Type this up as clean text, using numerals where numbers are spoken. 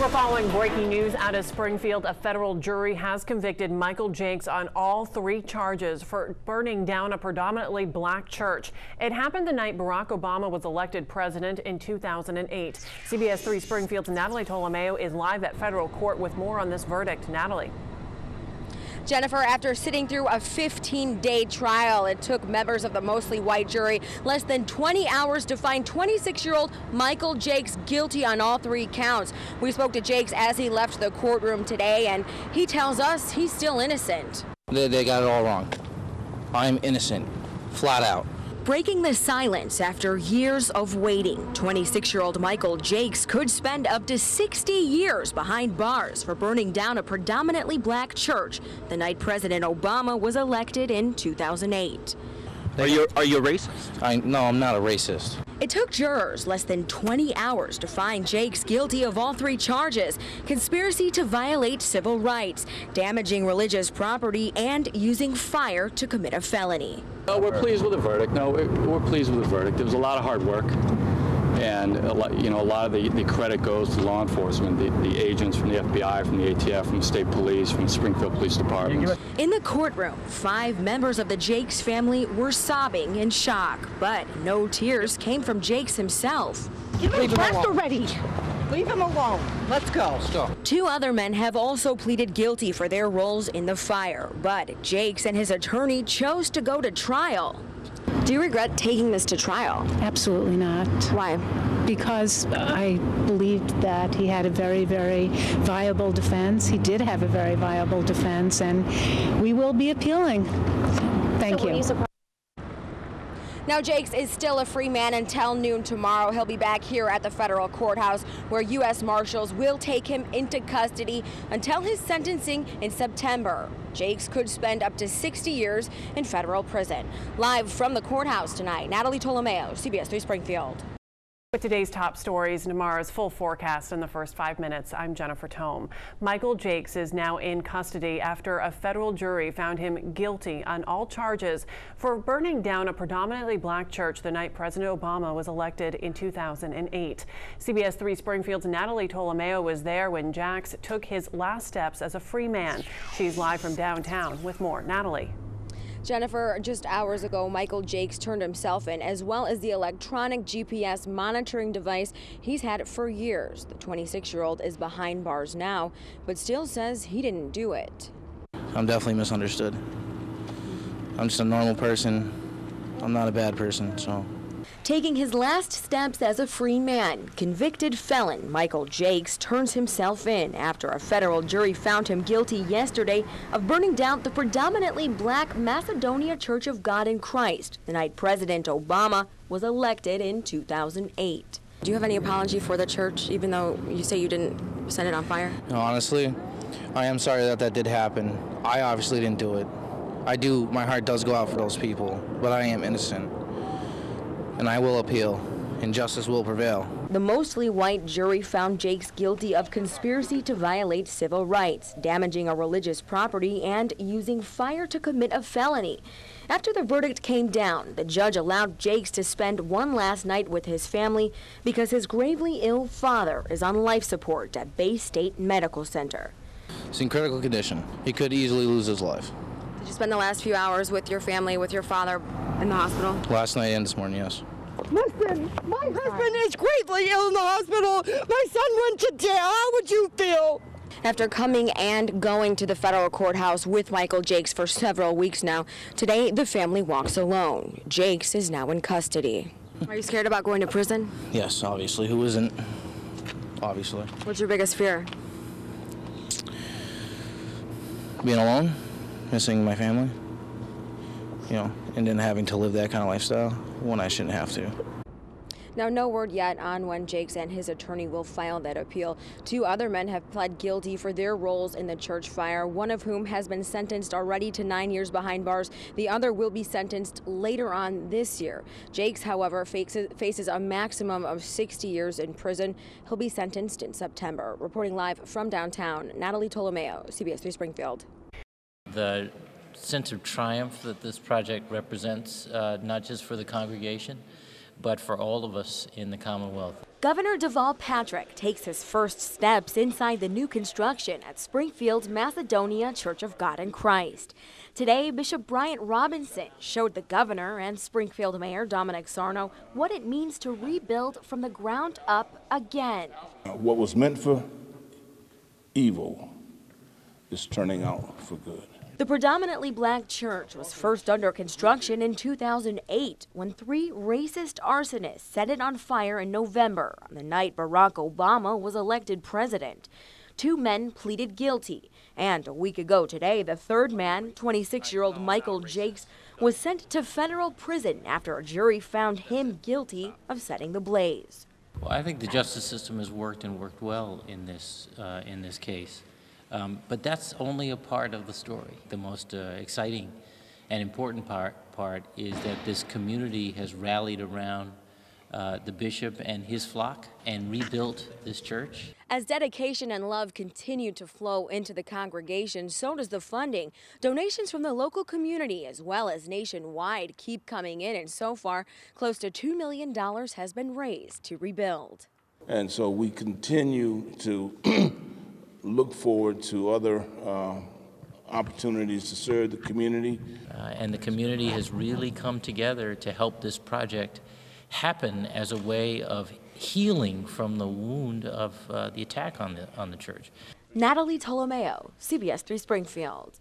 We're following breaking news out of Springfield. A federal jury has convicted Michael Jacques on all 3 charges for burning down a predominantly black church. It happened the night Barack Obama was elected president in 2008. CBS 3 Springfield's Natalie Tolomeo is live at federal court with more on this verdict. Natalie. Jennifer, after sitting through a 15-day trial, it took members of the mostly white jury less than 20 hours to find 26-year-old Michael Jacques guilty on all 3 counts. We spoke to Jacques as he left the courtroom today, and he tells us he's still innocent. They got it all wrong. I'm innocent, flat out. Breaking the silence after years of waiting, 26-year-old Michael Jacques could spend up to 60 years behind bars for burning down a predominantly black church the night President Obama was elected in 2008. Are you a racist? No, I'm not a racist. It took jurors less than 20 hours to find Jacques guilty of all 3 charges: conspiracy to violate civil rights, damaging religious property, and using fire to commit a felony. No, we're pleased with the verdict. We're pleased with the verdict. It was a lot of hard work, and a lot of the credit goes to law enforcement, the agents from the FBI, from the ATF, from the state police, from the Springfield Police Department. In the courtroom, 5 members of the Jacques family were sobbing in shock, but no tears came from Jacques himself. Give him rest already. Leave him alone. Let's go. 2 other men have also pleaded guilty for their roles in the fire, but Jacques and his attorney chose to go to trial. Do you regret taking this to trial? Absolutely not. Why? Because I believed that he had a very, very viable defense. He did have a very viable defense, and we will be appealing. Thank you. Now, Jacques is still a free man until noon tomorrow. He'll be back here at the federal courthouse, where U.S. Marshals will take him into custody until his sentencing in September. Jacques could spend up to 60 years in federal prison. Live from the courthouse tonight, Natalie Tolomeo, CBS 3 Springfield. With today's top stories, tomorrow's full forecast in the first 5 minutes, I'm Jennifer Tome. Michael Jacques is now in custody after a federal jury found him guilty on all charges for burning down a predominantly black church the night President Obama was elected in 2008. CBS 3 Springfield's Natalie Tolomeo was there when Jacques took his last steps as a free man. She's live from downtown with more. Natalie. Jennifer, just hours ago, Michael Jacques turned himself in, as well as the electronic GPS monitoring device he's had for years. The 26-year-old is behind bars now, but still says he didn't do it. I'm definitely misunderstood. I'm just a normal person. I'm not a bad person, so. Taking his last steps as a free man, convicted felon Michael Jacques turns himself in after a federal jury found him guilty yesterday of burning down the predominantly black Macedonia Church of God in Christ the night President Obama was elected in 2008. Do you have any apology for the church, even though you say you didn't set it on fire? No, honestly, I am sorry that did happen. I obviously didn't do it. My heart does go out for those people, but I am innocent. And I will appeal, and justice will prevail. The mostly white jury found Jacques guilty of conspiracy to violate civil rights, damaging a religious property, and using fire to commit a felony. After the verdict came down, the judge allowed Jacques to spend one last night with his family because his gravely ill father is on life support at Bay State Medical Center. He's in critical condition. He could easily lose his life. Did you spend the last few hours with your family, with your father in the hospital? Last night and this morning, yes. Listen, my husband is gravely ill in the hospital. My son went to jail. How would you feel? After coming and going to the federal courthouse with Michael Jacques for several weeks now, today the family walks alone. Jacques is now in custody. Are you scared about going to prison? Yes, obviously. Who isn't? Obviously. What's your biggest fear? Being alone, missing my family, and then having to live that kind of lifestyle when I shouldn't have to. Now, no word yet on when Jacques and his attorney will file that appeal. 2 other men have pled guilty for their roles in the church fire, one of whom has been sentenced already to 9 years behind bars. The other will be sentenced later on this year. Jacques, however, faces a maximum of 60 years in prison. He'll be sentenced in September. Reporting live from downtown, Natalie Tolomeo, CBS 3 Springfield. The sense of triumph that this project represents, not just for the congregation, but for all of us in the Commonwealth. Governor Deval Patrick takes his first steps inside the new construction at Springfield's Macedonia Church of God in Christ. Today, Bishop Bryant Robinson showed the governor and Springfield Mayor Dominic Sarno what it means to rebuild from the ground up again. What was meant for evil is turning out for good. The predominantly black church was first under construction in 2008 when 3 racist arsonists set it on fire in November on the night Barack Obama was elected president. 2 men pleaded guilty, and a week ago today, the third man, 26-year-old Michael Jacques, was sent to federal prison after a jury found him guilty of setting the blaze. Well, I think the justice system has worked and worked well in this case. But that's only a part of the story. The most exciting and important part is that this community has rallied around the bishop and his flock and rebuilt this church. As dedication and love continue to flow into the congregation, so does the funding. Donations from the local community as well as nationwide keep coming in, and so far, close to $2 million has been raised to rebuild. And so we continue to look forward to other opportunities to serve the community. And the community has really come together to help this project happen as a way of healing from the wound of the attack on the church. Natalie, Tolomeo, CBS 3 Springfield.